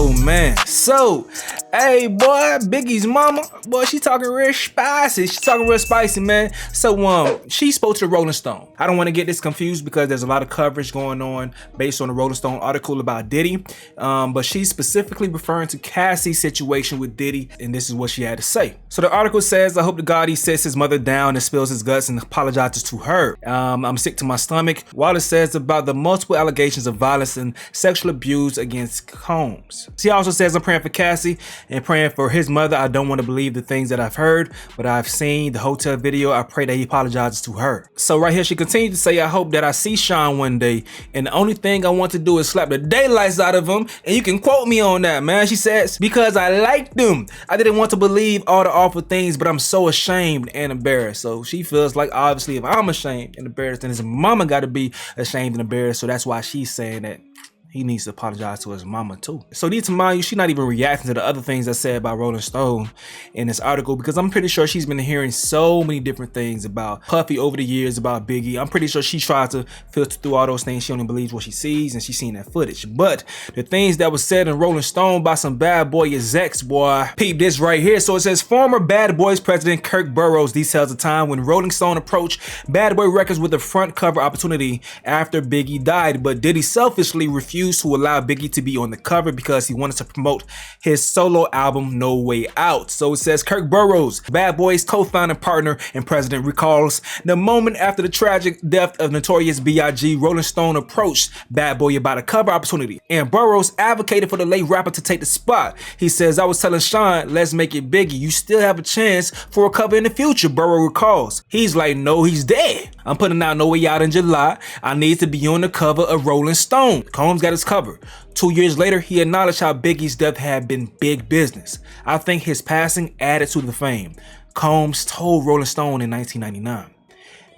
Oh man, so hey boy, Biggie's mama, boy, she talking real spicy. She talking real spicy, man. So she spoke to the Rolling Stone. I don't want to get this confused because there's a lot of coverage going on based on the Rolling Stone article about Diddy, but she's specifically referring to Cassie's situation with Diddy, and this is what she had to say. So the article says, I hope to God he sits his mother down and spills his guts and apologizes to her. I'm sick to my stomach. While it says about the multiple allegations of violence and sexual abuse against Combs. She also says, I'm praying for Cassie and praying for his mother. I don't want to believe the things that I've heard, but I've seen the hotel video. I pray that he apologizes to her. So right here, she continued to say, I hope that I see Sean one day, and the only thing I want to do is slap the daylights out of him, and you can quote me on that, man. She says, because I liked him. I didn't want to believe all the awful things, but I'm so ashamed and embarrassed. So she feels like, obviously, if I'm ashamed and embarrassed, then his mama got to be ashamed and embarrassed. So that's why she's saying that he needs to apologize to his mama too. So need to mind you, she's not even reacting to the other things that said by Rolling Stone in this article, because I'm pretty sure she's been hearing so many different things about Puffy over the years, about Biggie. I'm pretty sure she tried to filter through all those things. She only believes what she sees, and she's seen that footage. But the things that was said in Rolling Stone by some bad boy execs, boy, peep this right here. So it says, former Bad Boys president Kirk Burroughs details a time when Rolling Stone approached Bad Boy Records with a front cover opportunity after Biggie died, but Diddy selfishly refused to allow Biggie to be on the cover because he wanted to promote his solo album No Way Out. So it says, Kirk Burroughs, Bad Boy's co-founder, partner, and president, recalls the moment after the tragic death of Notorious B.I.G., Rolling Stone approached Bad Boy about a cover opportunity, and Burroughs advocated for the late rapper to take the spot. He says, I was telling Sean, let's make it Biggie. You still have a chance for a cover in the future, Burroughs recalls. He's like, no, he's dead. I'm putting out No Way Out in July. I need to be on the cover of Rolling Stone. Combs got his cover. 2 years later, he acknowledged how Biggie's death had been big business. I think his passing added to the fame, Combs told Rolling Stone in 1999.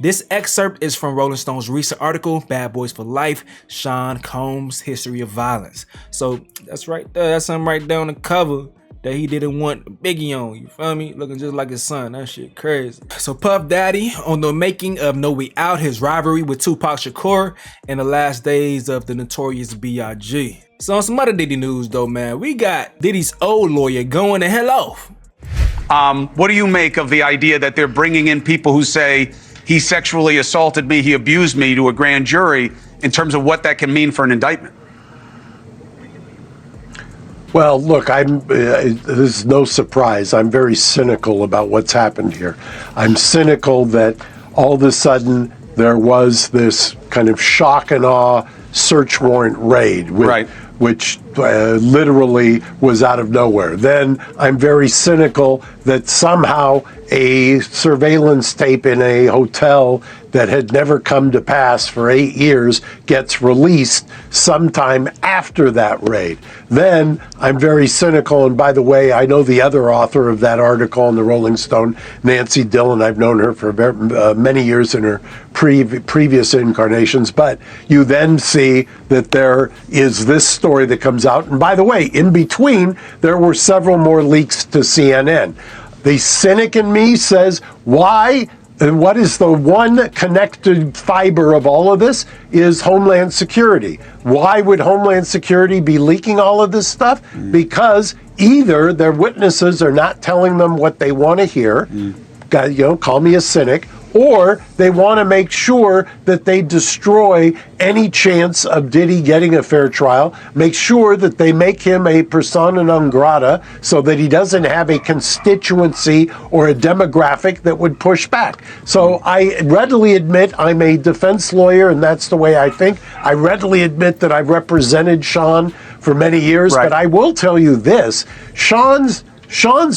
This excerpt is from Rolling Stone's recent article, Bad Boys for Life, Sean Combs' History of Violence. So that's right there. That's him right there on the cover that he didn't want Biggie on, you feel me? Looking just like his son, that shit crazy. So Puff Daddy on the making of No Way Out, his rivalry with Tupac Shakur, and the last days of the Notorious B.I.G. So on some other Diddy news though, man, we got Diddy's old lawyer going the hell off. What do you make of the idea that they're bringing in people who say he sexually assaulted me, he abused me to a grand jury, in terms of what that can mean for an indictment? Well, look, this is no surprise. I'm very cynical about what's happened here. I'm cynical that all of a sudden there was this kind of shock and awe search warrant raid, which literally was out of nowhere. Then I'm very cynical that somehow a surveillance tape in a hotel that had never come to pass for 8 years gets released sometime after that raid. Then I'm very cynical, and by the way, I know the other author of that article in the Rolling Stone, Nancy Dillon. I've known her for many years in her previous incarnations, but you then see that there is this story that comes out, and by the way, in between, there were several more leaks to CNN. The cynic in me says, why? And what is the one connected fiber of all of this is Homeland Security. Why would Homeland Security be leaking all of this stuff? Because either their witnesses are not telling them what they want to hear, call me a cynic, or they want to make sure that they destroy any chance of Diddy getting a fair trial, make sure that they make him a persona non grata so that he doesn't have a constituency or a demographic that would push back. So I readily admit I'm a defense lawyer, and that's the way I think. I readily admit that I've represented Sean for many years, but I will tell you this, Sean's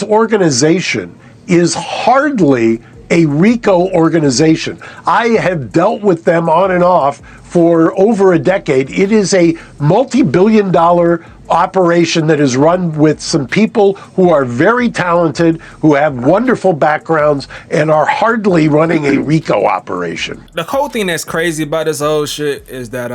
organization is hardly a RICO organization. I have dealt with them on and off for over a decade. It is a multi-billion-dollar operation that is run with some people who are very talented, who have wonderful backgrounds, and are hardly running a RICO operation. The whole thing that's crazy about this whole shit is that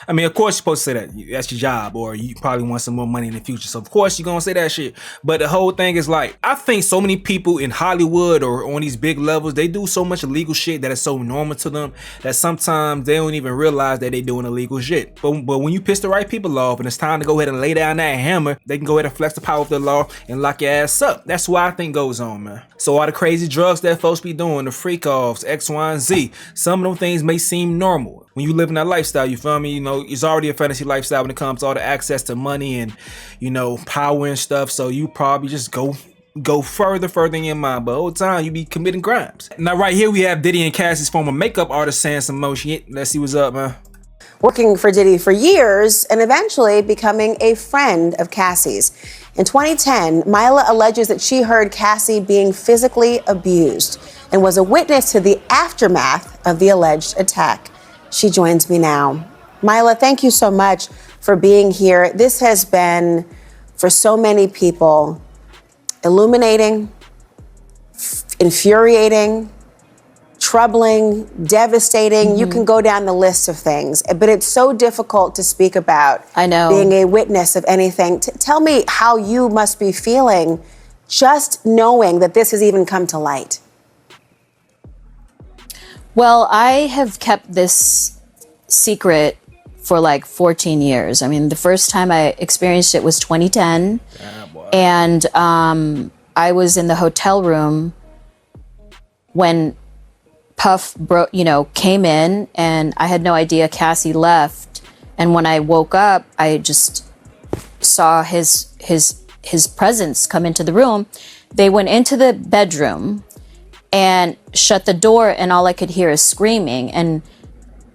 I mean, of course you're supposed to say that. That's your job, or you probably want some more money in the future. So of course you're gonna say that shit. But the whole thing is like, I think so many people in Hollywood or on these big levels, they do so much illegal shit that is so normal to them that sometimes they don't even realize that they doing illegal shit. But when you piss the right people off and it's time to go ahead and lay down that hammer, they can go ahead and flex the power of the law and lock your ass up. That's what I think goes on, man. So all the crazy drugs that folks be doing, the freak offs, X, Y, and Z, some of them things may seem normal. When you live in that lifestyle, you feel me? You know, it's already a fantasy lifestyle when it comes to all the access to money and, you know, power and stuff. So you probably just go further in your mind, but all the time you be committing crimes. Now right here we have Diddy and Cassie's former makeup artist saying some more shit. Let's see what's up, man. Working for Diddy for years and eventually becoming a friend of Cassie's. In 2010, Mila alleges that she heard Cassie being physically abused and was a witness to the aftermath of the alleged attack. She joins me now. Mila, thank you so much for being here. This has been, for so many people, illuminating, infuriating, troubling, devastating. You can go down the list of things, but it's so difficult to speak about. I know. Being a witness of anything. Tell me how you must be feeling just knowing that this has even come to light. Well, I have kept this secret for like 14 years. I mean, the first time I experienced it was 2010. And I was in the hotel room when Puff came in, and I had no idea Cassie left. And when I woke up, I just saw his presence come into the room. They went into the bedroom and shut the door, and all I could hear is screaming and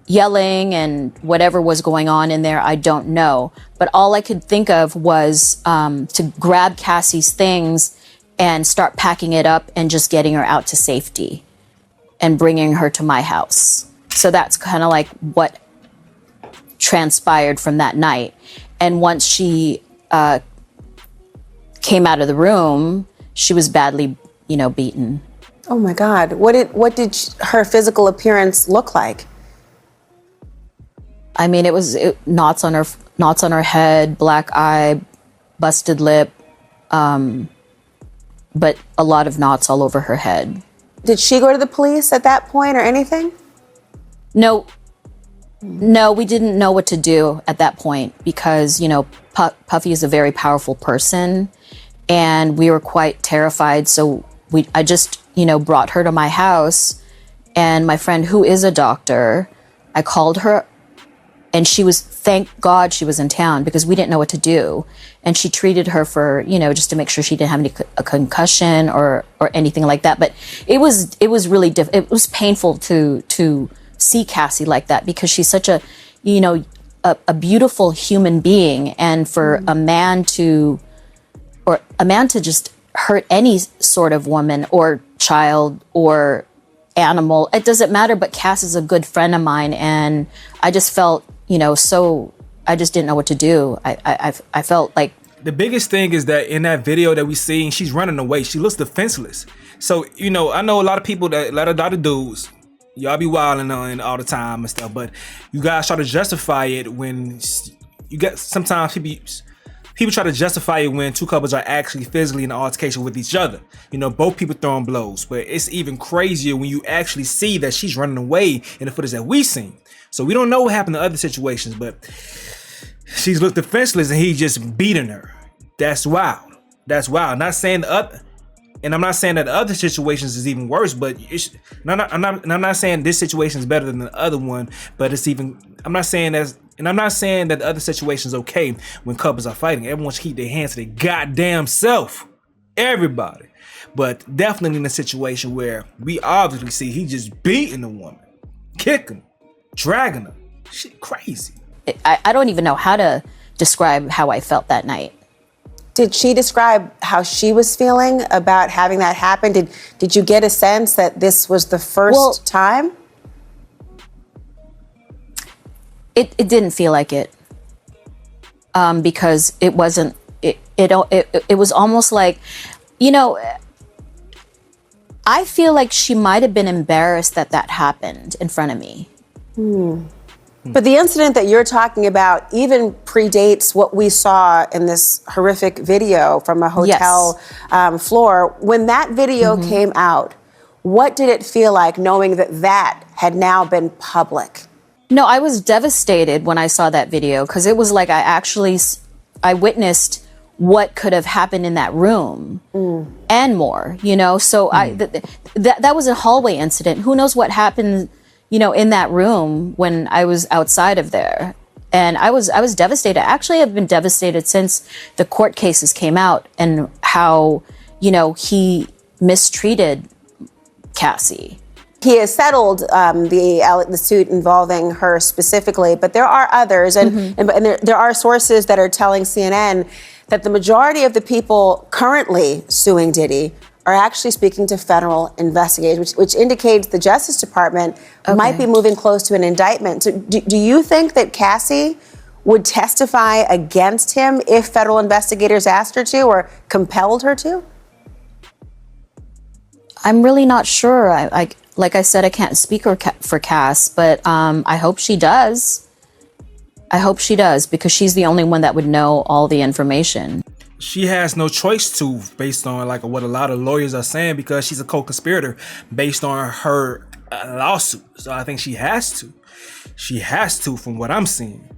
yelling and whatever was going on in there, I don't know. But all I could think of was to grab Cassie's things and start packing it up and just getting her out to safety and bringing her to my house. So that's kind of like what transpired from that night. And once she came out of the room, she was badly, beaten. Oh my God. What did her physical appearance look like? I mean, it was knots on her head, black eye, busted lip, but a lot of knots all over her head. Did she go to the police at that point or anything? No, we didn't know what to do at that point because, Puffy is a very powerful person and we were quite terrified. So I just, brought her to my house, and my friend, who is a doctor, I called her, and thank God she was in town because we didn't know what to do. And she treated her for, just to make sure she didn't have a concussion or anything like that. But it was really it was painful to see Cassie like that because she's such a beautiful human being. And for a man to just hurt any sort of woman or child or animal, it doesn't matter. But Cass is a good friend of mine, and I just felt, so I just didn't know what to do. I felt like the biggest thing is that in that video that we seen, she's running away. She looks defenseless. So I know a lot of people a lot of dudes, y'all be wilding on all the time and stuff, but you guys try to justify it when you get sometimes people try to justify it when two couples are actually physically in an altercation with each other. Both people throwing blows. But it's even crazier when you actually see that she's running away in the footage that we seen. So we don't know what happened in other situations, but she's looked defenseless and he's just beating her. That's wild. I'm not saying and I'm not saying that the other situations is even worse, but I'm not saying this situation is better than the other one, but I'm not saying that the other situation is okay when couples are fighting. Everyone should keep their hands to their goddamn self. Everybody. But definitely in a situation where we obviously see he just beating the woman, kicking her, dragging her. Shit crazy. I don't even know how to describe how I felt that night. Did she describe how she was feeling about having that happen? Did you get a sense that this was the first time? It didn't feel like it, because it wasn't. It was almost like, I feel like she might have been embarrassed that happened in front of me. But the incident that you're talking about even predates what we saw in this horrific video from a hotel floor. When that video came out, what did it feel like knowing that that had now been public? No, I was devastated when I saw that video because it was like I witnessed what could have happened in that room and more, you know? So that was a hallway incident. Who knows what happened, you know, in that room when I was outside of there. And I was devastated. Actually, I've been devastated since the court cases came out and how, you know, he mistreated Cassie. He has settled the suit involving her specifically, but there are others, and there are sources that are telling CNN that the majority of the people currently suing Diddy are actually speaking to federal investigators, which indicates the Justice Department might be moving close to an indictment. So do you think that Cassie would testify against him if federal investigators asked her to or compelled her to? I'm really not sure. Like I said, I can't speak for Cass, but I hope she does. I hope she does because she's the only one that would know all the information. She has no choice to, based on like what a lot of lawyers are saying, because she's a co-conspirator based on her lawsuit. So I think she has to. She has to, from what I'm seeing.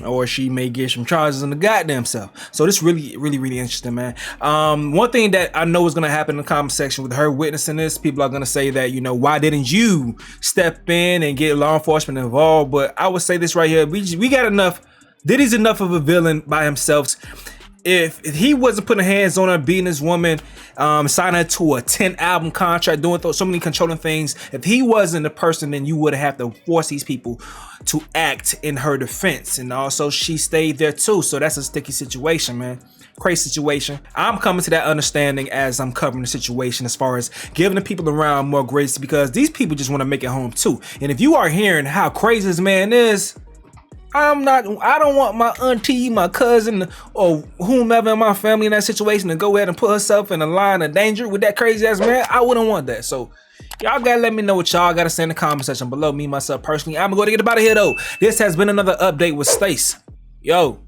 Or she may get some charges on the goddamn self. So this really interesting, man. One thing that I know is going to happen in the comment section with her witnessing this, people are going to say that, you know, why didn't you step in and get law enforcement involved? But I would say this right here. We got enough. Diddy's enough of a villain by himself. If he wasn't putting hands on her, beating this woman, signing her to a 10-album contract, doing so many controlling things, if he wasn't the person, then you would have to force these people to act in her defense. And also she stayed there too. So that's a sticky situation, man. Crazy situation. I'm coming to that understanding as I'm covering the situation as far as giving the people around more grace, because these people just want to make it home too. And if you are hearing how crazy this man is, I don't want my auntie, my cousin, or whomever in my family in that situation to go ahead and put herself in a line of danger with that crazy ass man. I wouldn't want that. So y'all gotta let me know what y'all gotta say in the comment section below. Me, myself, personally, I'm gonna go to get out of here though. This has been another update with Stace. Yo.